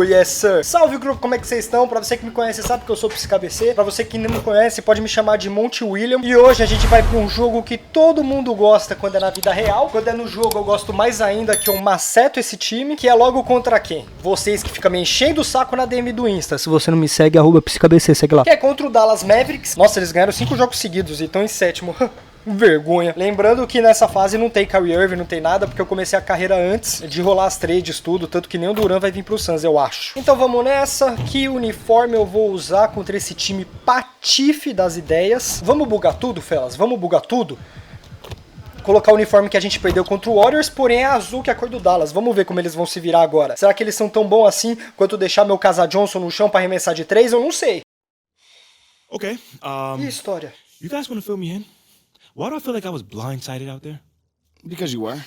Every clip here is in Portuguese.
yes sir. Salve grupo, como é que vocês estão? Pra você que me conhece sabe que eu sou PsyKBC. Pra você que não me conhece pode me chamar de Monte William. E hoje a gente vai pra um jogo que todo mundo gosta quando é na vida real. Quando é no jogo eu gosto mais ainda, que eu maceto esse time. Que é logo contra quem? Vocês que ficam me enchendo o saco na DM do Insta. Se você não me segue, @PsyKBC, segue lá. Que é contra o Dallas Mavericks. Nossa, eles ganharam 5 jogos seguidos e estão em 7º. Vergonha. Lembrando que nessa fase não tem Kyrie Irving, não tem nada, porque eu comecei a carreira antes de rolar as trades, tudo, tanto que nem o Duran vai vir pro Suns, eu acho. Então vamos nessa. Que uniforme eu vou usar contra esse time patife das ideias? Vamos bugar tudo, fellas? Vamos bugar tudo? Colocar o uniforme que a gente perdeu contra o Warriors, porém é azul, que é a cor do Dallas. Vamos ver como eles vão se virar agora. Será que eles são tão bons assim quanto deixar meu Casa Johnson no chão pra arremessar de 3? Eu não sei. Ok, E história? you guys want to fill me in? Why do I feel like I was blindsided out there? Because you were.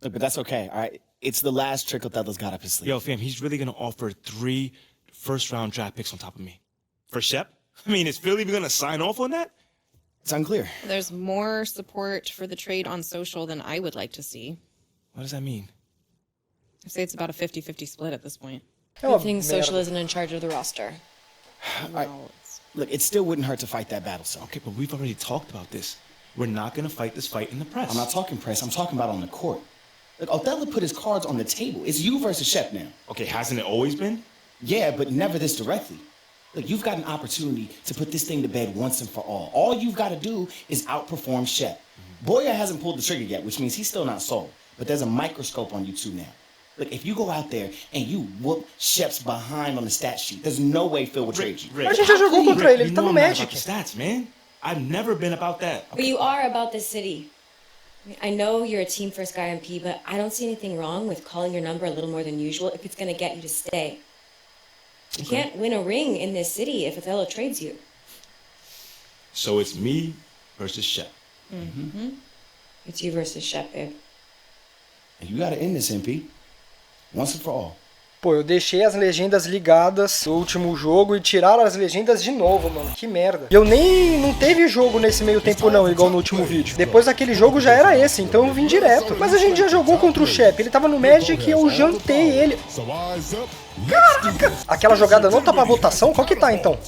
Look, but that's okay, all right? It's the last trick Othello's got up his sleeve. Yo, fam, he's really gonna offer 3 first-round draft picks on top of me. For SHEP? I mean, is Philly gonna sign off on that? It's unclear. There's more support for the trade on social than I would like to see. What does that mean? I'd say it's about a 50-50 split at this point. Oh, I think social isn't in charge of the roster. Look, it still wouldn't hurt to fight that battle, so. Okay, but we've already talked about this. We're not gonna fight this fight in the press. I'm not talking press, I'm talking about on the court. Look, Othello put his cards on the table. It's you versus SHEP now. Okay, hasn't it always been? Yeah, but never this directly. Look, you've got an opportunity to put this thing to bed once and for all. All you've got to do is outperform SHEP. Boyer hasn't pulled the trigger yet, which means he's still not sold. But there's a microscope on you two now. Look, if you go out there and you whoop SHEP's behind on the stat sheet, there's no way Phil will trade you. A gente já jogou contra ele, ele tá no Magic. Stats, man. I've never been about that. But you are about this city. I know you're a team first guy MP, but I don't see anything wrong with calling your number a little more than usual if it's going to get you to stay. You can't win a ring in this city if Othello trades you. So it's me versus SHEP. It's you versus SHEP, babe. And you got to end this, MP. Once and for all. Pô, eu deixei as legendas ligadas no último jogo e tiraram as legendas de novo, mano. Que merda. E eu nem... não teve jogo nesse meio tempo não, igual no último vídeo. Depois daquele jogo já era esse, então eu vim direto. Mas a gente já jogou contra o SHEP. Ele tava no Magic e eu jantei ele. Caraca! Aquela jogada não tá pra votação? Qual que tá, então?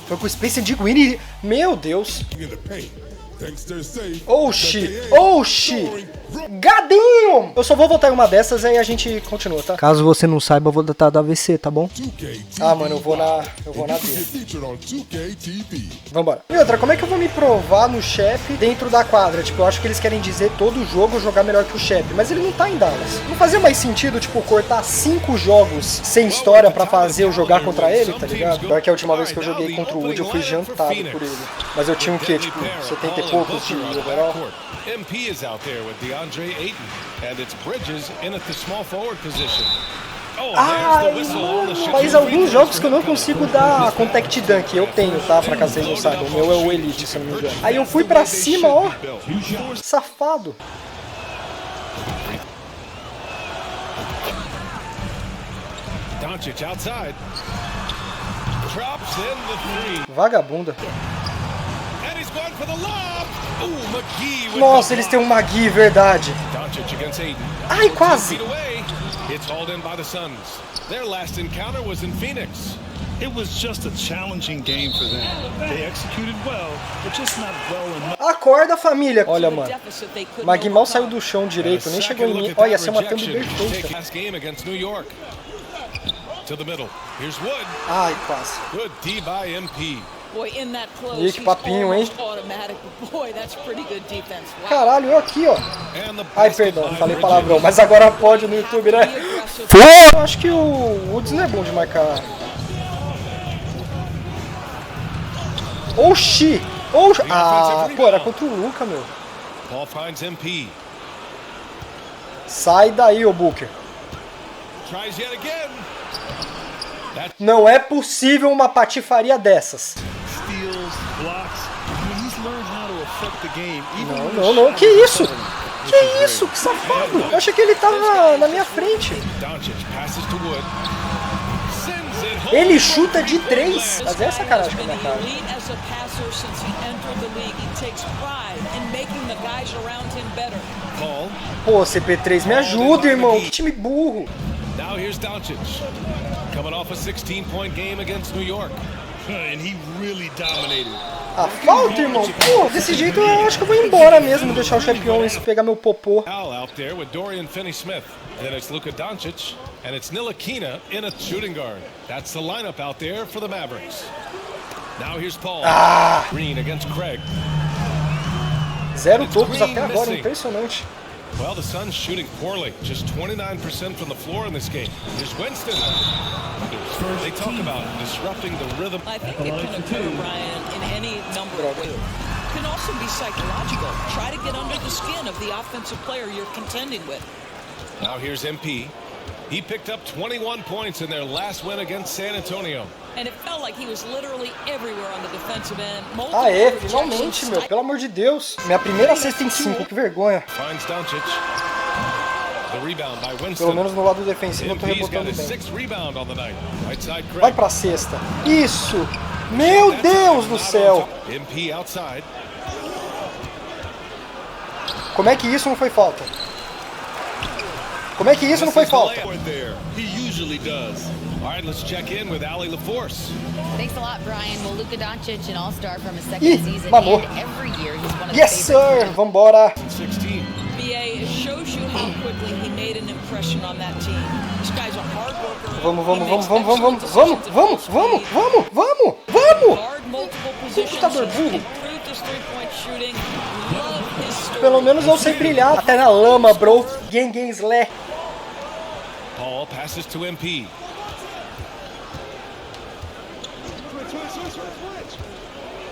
Foi com o Spencer Dinwiddie. Meu Deus. Oxi, oxi, gadinho! Eu só vou votar em uma dessas e aí a gente continua, tá? Caso você não saiba, eu vou votar da AVC, tá bom? Ah, mano, eu vou na B. Vambora. E outra, como é que eu vou me provar no SHEP dentro da quadra? Tipo, eu acho que eles querem dizer todo jogo jogar melhor que o SHEP, mas ele não tá em Dallas. Não fazia mais sentido, tipo, cortar 5 jogos sem história pra fazer eu jogar contra ele, tá ligado? Pior que a última vez que eu joguei contra o Wood eu fui jantado por ele. Mas eu tinha o quê? Tipo, 70 e poucos de overall. MP is out there with DeAndre Ayton, and it's Bridges in at the small forward position. Ai, mano, faz alguns jogos que eu não consigo dar contact dunk. Eu tenho, tá? Pra caso vocês não saibam. O meu é o Elite, se eu não me engano. Aí eu fui pra cima, ó. Safado. Doncic outside. Drops in the 3. Vagabunda. And he's going for the lob. Ooh, McGee with Nossa, eles têm um Magui, verdade. Doncic against Ayton. Ai, quase. It's hauled in by the Suns. Their last encounter was in Phoenix. It was just a challenging game for them. They executed well, but just not well enough. Acorda, família. Olha, mano. Magui mal saiu do chão direito, nem chegou em mim. Olha, ia ser uma thumb perfeita. Last game against New York. To the middle. Here's Wood. Ai, quase. Good D by MP. Boy, in that close, Ih, que papinho, hein? automatic. Boy, that's pretty good defense. Wow. Caralho, eu aqui, ó. Ai, perdão, falei palavrão, mas agora pode no YouTube, né? Eu acho que o Woods não é bom de marcar. Oxi! Oxi! Ah, pô, era contra o Luka, meu. Ball finds MP. Sai daí, ô Booker. Tries yet again. Não é possível uma patifaria dessas. Não, não, que isso? Que isso? Que safado! Eu achei que ele tava na minha frente. Ele chuta de 3. Mas é sacanagem com a minha cara. Pô, CP3, me ajuda, irmão. Que time burro. Now here's Doncic, coming off a 16-point game against New York. And he really dominated. Ah, falta, irmão. Pô, desse jeito eu acho que eu vou embora mesmo, deixar o champion pegar meu popô. Out there with Dorian Finney-Smith. Then it's Luka Doncic, and it's Ntilikina in a shooting guard. That's the lineup out there for the Mavericks. Now here's Paul. Green against Craig. 0 tocos até agora, impressionante. Well, the Suns shooting poorly, just 29% from the floor in this game. Here's Winston. They talk about disrupting the rhythm. I think it can occur, Brian, in any number of ways. It can also be psychological. Try to get under the skin of the offensive player you're contending with. Now here's MP. He picked up 21 points in their last win against San Antonio. And it felt like he was literally everywhere on the defensive end. Aê, finalmente, meu, pelo amor de Deus. Minha primeira cesta em 5, que vergonha. Finds Doncic. The rebound by Winston. Pelo menos no lado defensivo eu tô rebotando bem. Rebound on the night. Right side Craig. Vai pra cesta. Isso! Meu Deus do céu! MP outside. Como é que isso não foi falta? Como é que isso não foi falta? He usually does. All right, let's check in with Allie LaForce. Thanks a lot, Brian. Well, Luka Doncic, an all-star from his second Ih, season, mamou. and every year he's one of the Yes, favorites. sir! Vambora! 16. BA, it shows you how quickly he made an impression on that team. This guy's a hard worker. Vamos, He vamos, makes vamos, vamos, vamos, excellent vamos, decisions vamos, at the vamos, speed. vamos, vamos, vamos! Guard multiple positions. Computador burro. Improved his three-point shooting. Love his story. Pelo menos eu sei brilhar. Até na lama, bro. Gang slay. Paul passes to MP.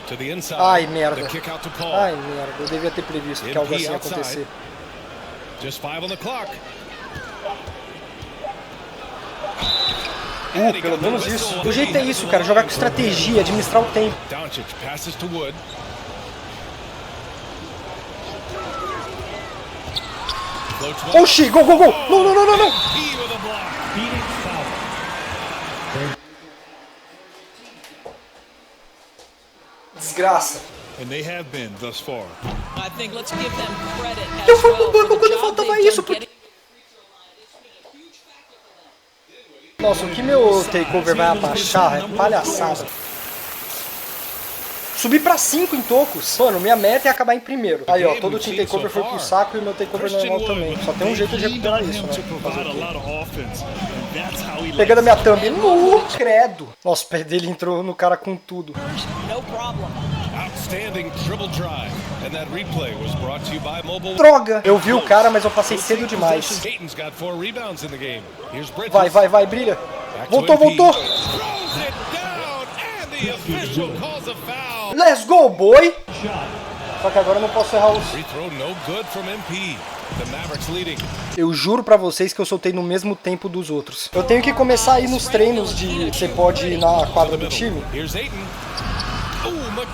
To the inside. Ai, merda. The kick out to Paul. Ai, merda. Eu devia ter previsto que algo assim ia acontecer. Just 5 on the clock. Pelo menos isso. O jeito é isso, cara. Jogar com estratégia, administrar o tempo. Doncic passes to Wood. Oxi, gol, gol, gol. Não, não, não, não, não. He with a block. Desgraça. And they have been thus far. I think let's give them credit as Eu fui pro well banco for the quando job faltava they've isso. done getting. Nossa, o que meu takeover vai abaixar é palhaçada. Subi pra 5 em tocos. Mano, minha meta é acabar em primeiro. Aí, ó, todo o team takeover foi pro saco e o meu takeover normal também. Só tem um jeito de recuperar isso, né? Pegando a minha thumb. No credo. Nossa, o pé dele entrou no cara com tudo. No problem. Outstanding dribble drive. And that replay was brought to you by Mobile. Droga! Eu vi o cara, mas eu passei cedo demais. Dayton's got 4 rebounds in the game. Here's Bridges. Vai, vai, vai, brilha. Back to Voltou, MP. voltou. Throws it down, and the official calls a foul. Let's go, boy! Só que agora eu não posso errar os... Free throw no good from MP. The Mavericks leading. Eu juro pra vocês que eu soltei no mesmo tempo dos outros. Eu tenho que começar a ir nos treinos de... Você pode ir na quadra do time? Here's Ayton.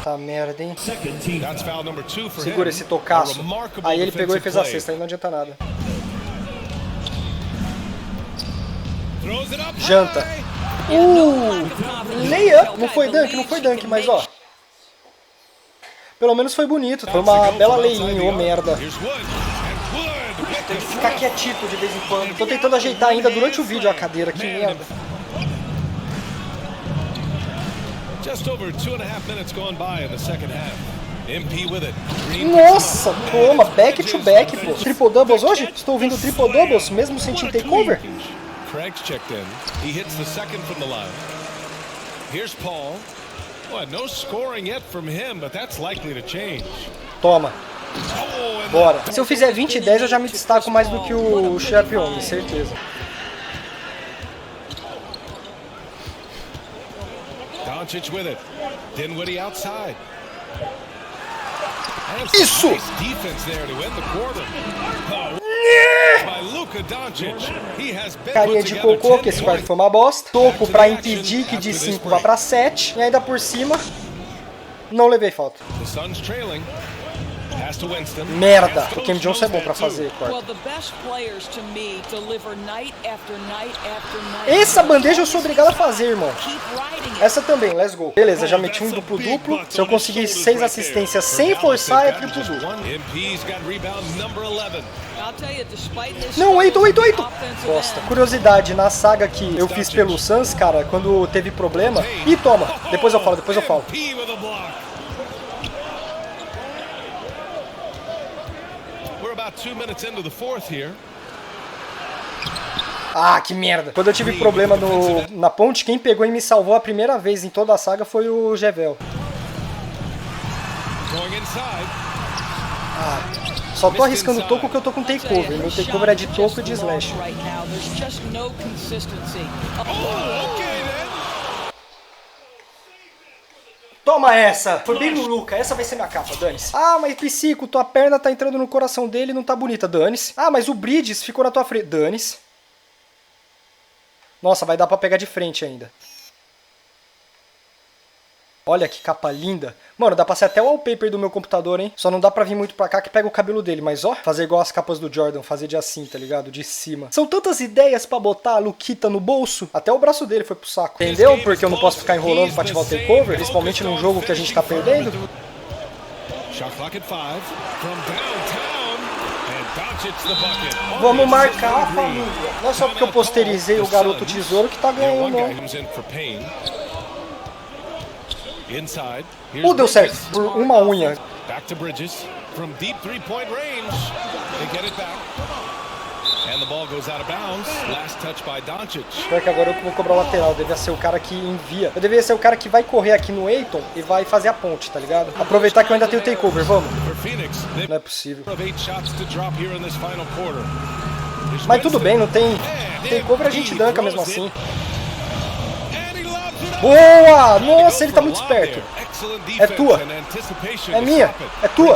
Tá merda, hein? That's foul number 2 for Segura him. esse tocaço. A remarkable Aí ele pegou e fez a defensive cesta, aí não adianta nada. play. Throws it up Janta. high. Layup. Não foi dunk, mas ó. Pelo menos foi bonito. Foi uma bela lay-in, ô merda. Here's Wood. And Wood. Tem que ficar quietito de vez em quando. Tô tentando ajeitar ainda durante o vídeo a cadeira, que merda. Just over 2.5 minutes gone by in the second half. MP with it. Nossa, toma, back to back, pô. Triple doubles hoje? Estou ouvindo triple doubles, mesmo sem team takeover? Craig's checked in. He hits the second from the line. Here's Paul. Well, no scoring yet from him, but that's likely to change. Toma, Oh, and bora. Se eu fizer 20 e 10, eu já me destaco mais do que o SHEP homem, certeza. Doncic with it. Dinwiddie outside. And Isso! nice defense there to end the quarter. By Luka Doncic. He has been Carinha put de together cocô, 10 que esse quarto points. foi uma bosta. Toco pra impedir que de 5 vá pra 7. E ainda por cima, não levei falta. The Suns trailing. Merda! O Cam Johnson é bom pra fazer, quarto. Essa bandeja eu sou obrigado a fazer, irmão. Essa também, let's go. Beleza, já meti um duplo-duplo. Se eu conseguir 6 assistências sem forçar, é triplo-duplo. Não, Eito. Bosta. Curiosidade, na saga que eu fiz pelo Suns, cara, quando teve problema... Ih, toma. Depois eu falo. Ah, que merda. Quando eu tive problema na ponte, quem pegou e me salvou a primeira vez em toda a saga foi o Gevel. Ah, só tô arriscando toco porque eu tô com takeover. Meu takeover é de toco e de slash. Toma essa! Foi bem no Luka, essa vai ser minha capa, dane-se. Ah, mas Psyko, tua perna tá entrando no coração dele e não tá bonita, dane-se. Ah, mas o Bridges ficou na tua frente, dane-se. Nossa, vai dar pra pegar de frente ainda. Olha que capa linda. Mano, dá pra ser até o wallpaper do meu computador, hein? Só não dá pra vir muito pra cá que pega o cabelo dele. Mas ó, fazer igual as capas do Jordan, fazer de assim, tá ligado? De cima. São tantas ideias pra botar a Lukita no bolso. Até o braço dele foi pro saco. Entendeu? Porque eu não posso ficar enrolando pra ativar o takeover. Principalmente num jogo que a gente tá perdendo. Vamos marcar a família. Não é só porque eu posterizei o garoto tesouro que tá ganhando, não. Deu certo, por uma unha. Pior que agora eu vou cobrar o lateral, eu devia ser o cara que envia. Eu devia ser o cara que vai correr aqui no Aiton e vai fazer a ponte, tá ligado? Aproveitar que eu ainda tenho takeover, vamos. Não é possível. Mas tudo bem, não tem takeover, a gente danca mesmo assim. Boa! Nossa, ele tá muito esperto. É tua. É minha. É tua.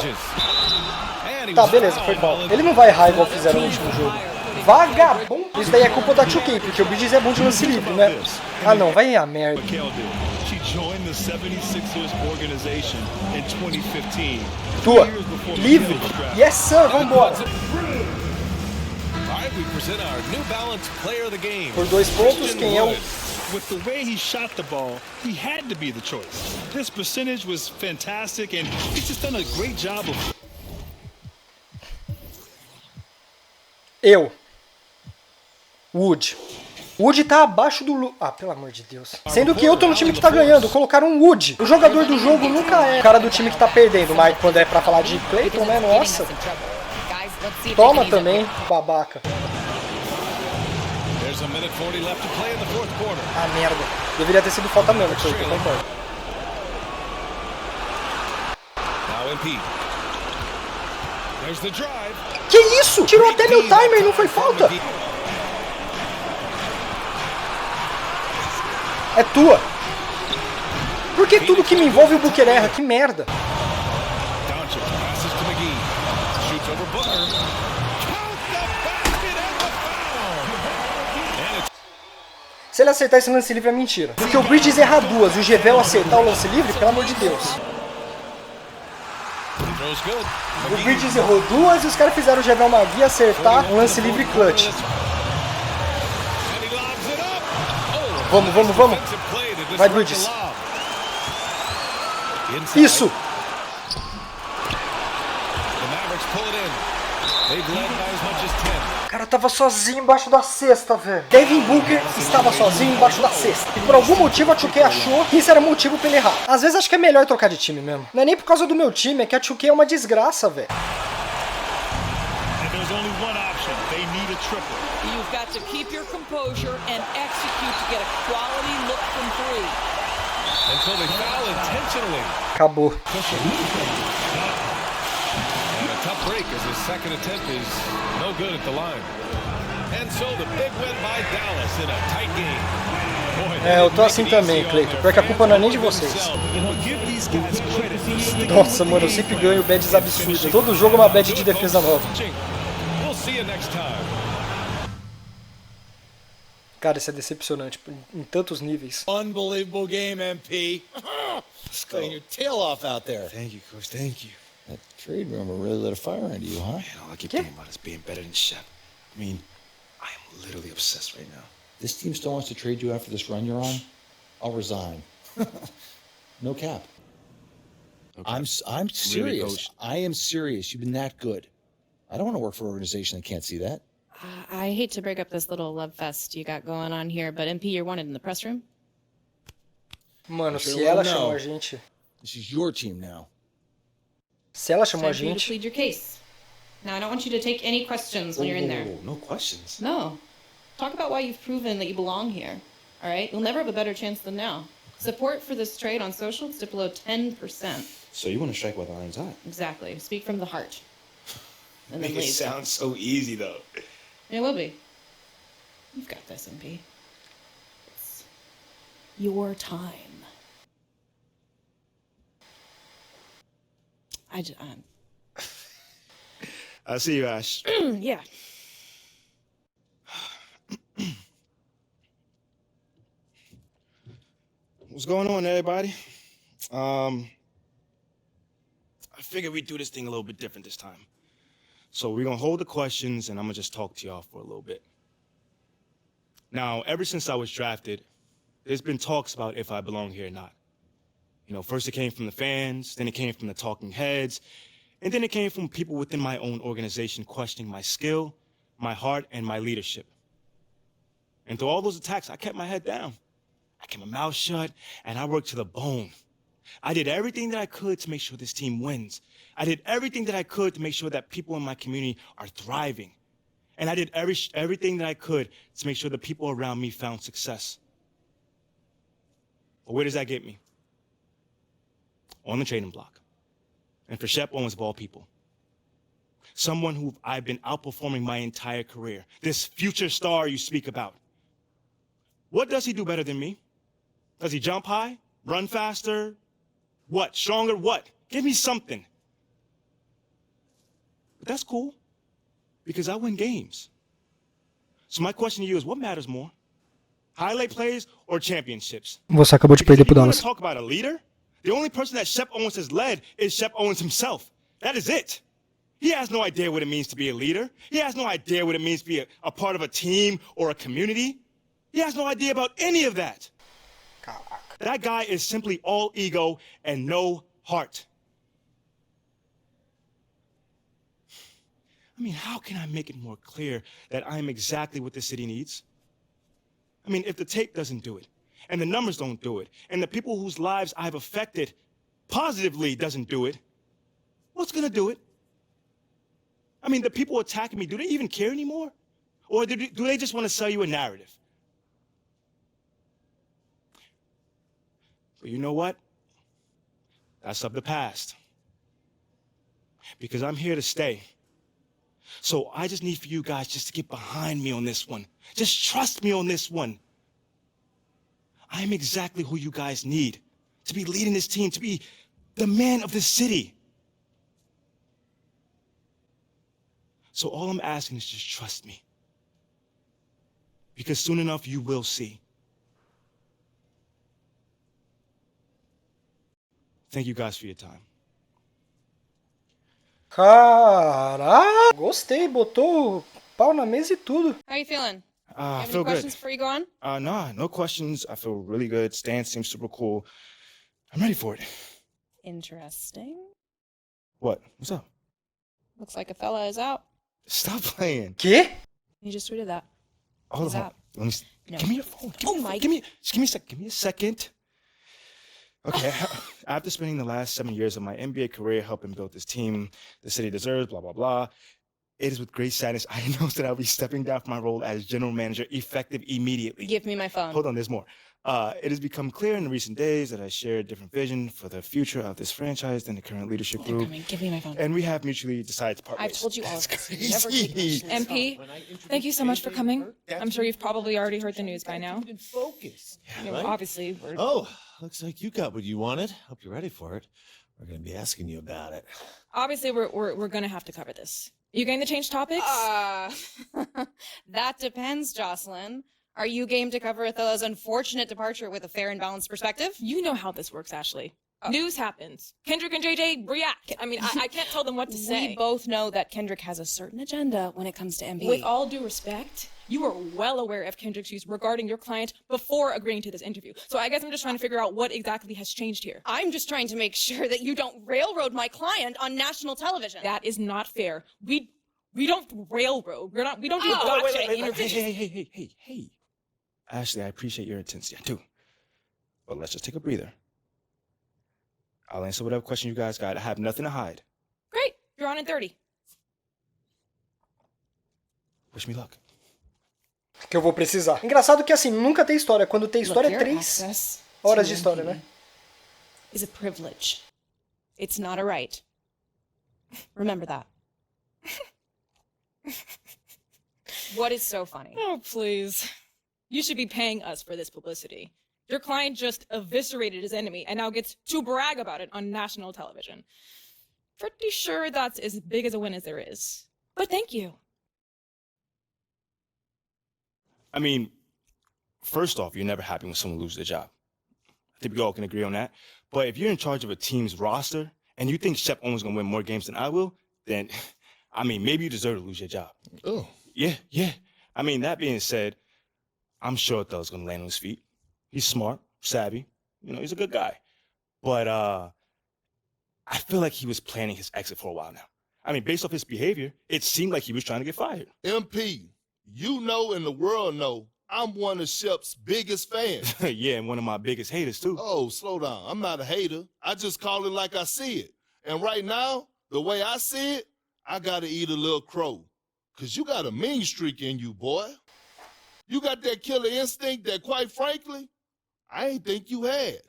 Tá, beleza, foi bom. Ele não vai errar igual fizeram no último jogo. Vagabundo. Isso daí é culpa da 2K, porque o Bridges é bom de lance livre, né? Ah, não, vai a merda. Tua. Livre. Yes, sir, vambora. Por 2 pontos, quem é o... With the way he shot the ball, he had to be the choice. His percentage was fantastic, and he's just done a great job of... Wood. Wood tá abaixo do Lu... Ah, pelo amor de Deus. Sendo que eu tô no time que tá ganhando, colocaram um Wood. O jogador do jogo nunca é o cara do time que tá perdendo, mas quando é pra falar de Cleitom, né, nossa. Toma também, babaca. Ah, merda. Deveria ter sido falta mesmo, que eu concordo. Que isso? Tirou até meu timer, não foi falta? É tua. Por que tudo que me envolve o Booker erra? Que merda. Se ele acertar esse lance livre é mentira. Porque o Bridges errar 2 e o Gevel acertar o lance livre, pelo amor de Deus. O Bridges errou 2 e os caras fizeram o Gevel Magui acertar um lance livre clutch. Vamos. Vai, Bridges. Isso! O cara tava sozinho embaixo da cesta, velho. Devin Booker estava sozinho embaixo da cesta. E por algum motivo a 2K achou que isso era motivo pra ele errar. Às vezes acho que é melhor trocar de time mesmo. Não é nem por causa do meu time, é que a 2K é uma desgraça, velho. You've got to keep your composure and execute to get a quality look from 3. Until they foul intentionally. Acabou. And a tough break as his second attempt is no good at the line. And so the big win by Dallas in a tight game. É, eu tô assim também, Cleiton. Pior que a culpa não é nem de vocês. Nossa, mano, eu sempre ganho badges absurdas. Todo jogo é uma badge de defesa nova. Cara, isso é decepcionante em tantos níveis. Unbelievable game, MP. Cutting your tail off out there. Thank you, coach. Thank you. That trade rumor really lit a fire under you, huh? Man, all I keep thinking about is being better than Shep. I mean, I am literally obsessed right now. This team still wants to trade you after this run you're on? I'll resign. No cap. Okay. I'm serious. Really, Coach? I am serious. You've been that good. I don't want to work for an organization that can't see that. I hate to break up this little love fest you got going on here, but MP, you're wanted in the press room. Mano, Sure se will ela know. chamou a gente... This is your team now. Se ela chamou a Time for you to gente... plead your case. Now, I don't want you to take any questions when you're in there. No questions. No. Talk about why you've proven that you belong here. All right? You'll never have a better chance than now. Support for this trade on social is dipped below 10%. So you want to strike while the iron's hot? Exactly. Speak from the heart. And then Make it leave. sound so easy, though. It will be. You've got this, MP. It's your time. I'll see you, Ash. Yeah. What's going on, everybody? I figured we'd do this thing a little bit different this time. So we're gonna hold the questions and I'm gonna just talk to y'all for a little bit. Now, ever since I was drafted, there's been talks about if I belong here or not. You know, first it came from the fans, then it came from the talking heads, and then it came from people within my own organization questioning my skill, my heart, and my leadership. And through all those attacks, I kept my head down. I kept my mouth shut, and I worked to the bone. I did everything that I could to make sure this team wins. I did everything that I could to make sure that people in my community are thriving. And I did everything that I could to make sure the people around me found success. But where does that get me? On the trading block. And for Shep Owens of all people. Someone who I've been outperforming my entire career. This future star you speak about. What does he do better than me? Does he jump high? Run faster? What? Stronger? What? Give me something. But that's cool. Because I win games. So my question to you is, what matters more? Highlight plays or championships? Você acabou de Because perder if pro you want Dallas. to talk about a leader, the only person that Shep Owens has led is Shep Owens himself. That is it. He has no idea what it means to be a leader. He has no idea what it means to be a part of a team or a community. He has no idea about any of that. That guy is simply all ego and no heart. I mean, how can I make it more clear that I am exactly what the city needs? I mean, if the tape doesn't do it, and the numbers don't do it, and the people whose lives I've affected positively doesn't do it, what's gonna do it? I mean, the people attacking me, do they even care anymore? Or do they just want to sell you a narrative? But you know what? That's of the past. Because I'm here to stay. So I just need for you guys just to get behind me on this one. Just trust me on this one. I am exactly who you guys need to be leading this team, to be the man of the city. So all I'm asking is just trust me. Because soon enough, you will see. Thank you guys for your time. Caraca! Gostei, botou o pau na mesa e tudo. How you feeling? I Have feel any questions good. before you go on? Nah, no questions. I feel really good. Stan seems super cool. I'm ready for it. Interesting. What? What's up? Looks like a fella is out. Stop playing. Quê? You just tweeted that. Hold He's on. out. Let me. No. Give me your phone. Oh my- Give me a sec. Give me a second. Okay. After spending the last 7 years of my NBA career helping build this team, the city deserves, blah, blah, blah. It is with great sadness I announce that I'll be stepping down from my role as general manager effective immediately. Give me my phone. Hold on, there's more. It has become clear in recent days that I share a different vision for the future of this franchise than the current leadership They're group. coming. Give me my phone. And we have mutually decided to part I've ways. told you all of this. That's Never take crazy. MP, thank you so much for coming. I'm sure you've probably already heard the news by now. Focus. You know, Right? obviously, we're... Oh, looks like you got what you wanted. Hope you're ready for it. We're going to be asking you about it. Obviously, we're gonna have to cover this. You game to change topics? That depends, Jocelyn. Are you game to cover Othella's unfortunate departure with a fair and balanced perspective? You know how this works, Ashley. News happens. Kendrick and JJ react. I mean, I can't tell them what to say. We both know that Kendrick has a certain agenda when it comes to MP. With all due respect, you were well aware of Kendrick's views regarding your client before agreeing to this interview. So I guess I'm just trying to figure out what exactly has changed here. I'm just trying to make sure that you don't railroad my client on national television. That is not fair. We don't railroad. We don't do gotcha interviews. Hey. Ashley, I appreciate your intensity. I do. But let's just take a breather. I'll answer whatever question you guys got. I have nothing to hide. Great. You're on in 30. Wish me luck. Que eu vou precisar. Engraçado que assim, nunca tem história. Quando tem história, é 3 horas de história, né? Is a privilege. It's not a right. Remember that. What is so funny? Oh, please. You should be paying us for this publicity. Your client just eviscerated his enemy and now gets to brag about it on national television. Pretty sure that's as big as a win as there is. But thank you. I mean, first off, you're never happy when someone loses their job. I think we all can agree on that. But if you're in charge of a team's roster and you think Shep Owens is going to win more games than I will, then, I mean, maybe you deserve to lose your job. Oh. Yeah. I mean, that being said, I'm sure Othello's going to land on his feet. He's smart, savvy. You know, he's a good guy. But I feel like he was planning his exit for a while now. I mean, based off his behavior, it seemed like he was trying to get fired. MP, you know and the world know I'm one of Shep's biggest fans. Yeah, and one of my biggest haters, too. Oh, slow down. I'm not a hater. I just call it like I see it. And right now, the way I see it, I got to eat a little crow. Because you got a mean streak in you, boy. You got that killer instinct that, quite frankly, I ain't think you had.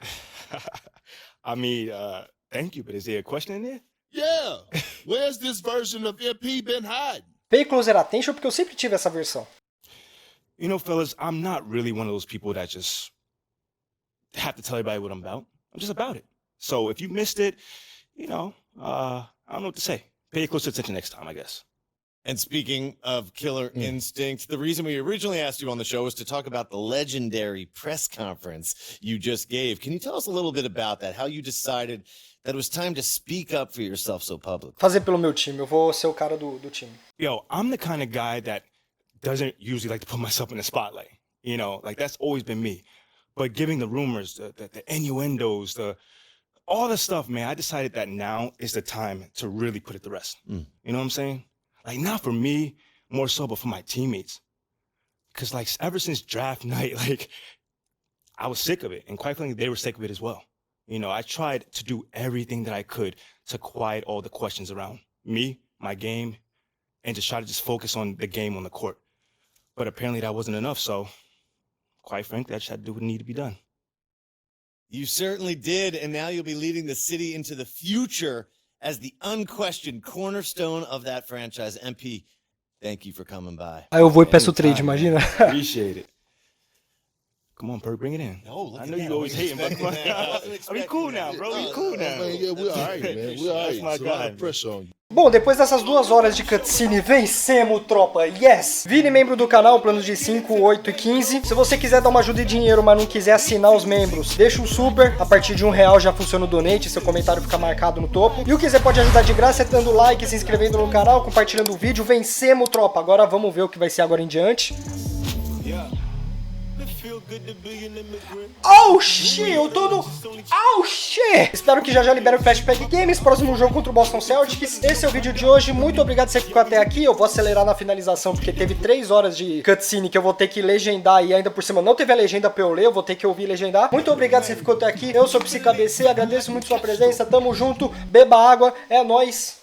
I mean, thank you, but is there a question in there? Yeah. Where's this version of MP been hiding? Pay closer attention porque eu sempre tive essa versão. You know, fellas, I'm not really one of those people that just have to tell everybody what I'm about. I'm just about it. So if you missed it, you know, I don't know what to say. Pay close attention next time, I guess. And speaking of killer instinct, the reason we originally asked you on the show was to talk about the legendary press conference you just gave. Can you tell us a little bit about that? How you decided that it was time to speak up for yourself so publicly? Fazer pelo meu time. Eu vou ser o cara do time. Yo, I'm the kind of guy that doesn't usually like to put myself in the spotlight. You know, like that's always been me. But giving the rumors, the innuendos, all the stuff, man, I decided that now is the time to really put it to rest. You know what I'm saying? Like, not for me, more so, but for my teammates. Because, like, ever since draft night, like, I was sick of it. And quite frankly, they were sick of it as well. You know, I tried to do everything that I could to quiet all the questions around me, my game, and to try to just focus on the game on the court. But apparently that wasn't enough, so quite frankly, I just had to do what needed to be done. You certainly did, and now you'll be leading the city into the future as the unquestioned cornerstone of that franchise. MP, thank you for coming by. Aí eu vou e peço o trade, imagina? Appreciate it. Come on, Perk, bring it in. No, look I at know that. you always hating, but come on. I mean, cool now, bro. We cool now. Man, yeah, we're all right, man. We're all right. That's my It's a lot guy. of pressure on you. Bom, depois dessas 2 horas de cutscene, vencemos, tropa, yes! Vire membro do canal, planos de 5, 8 e 15. Se você quiser dar uma ajuda de dinheiro, mas não quiser assinar os membros, deixa um super. A partir de R$1 já funciona o donate, seu comentário fica marcado no topo. E o que você pode ajudar de graça é dando like, se inscrevendo no canal, compartilhando o vídeo. Vencemos, tropa! Agora vamos ver o que vai ser agora em diante. Oh, shit! Eu tô no... Oh, shit! Espero que já libere o Flashback Games, próximo jogo contra o Boston Celtics. Esse é o vídeo de hoje. Muito obrigado por você que ficou até aqui. Eu vou acelerar na finalização, porque teve 3 horas de cutscene que eu vou ter que legendar e ainda por cima não teve a legenda pra eu ler, eu vou ter que ouvir legendar. Muito obrigado por você que ficou até aqui. Eu sou o Psyko, agradeço muito sua presença. Tamo junto, beba água, é nóis.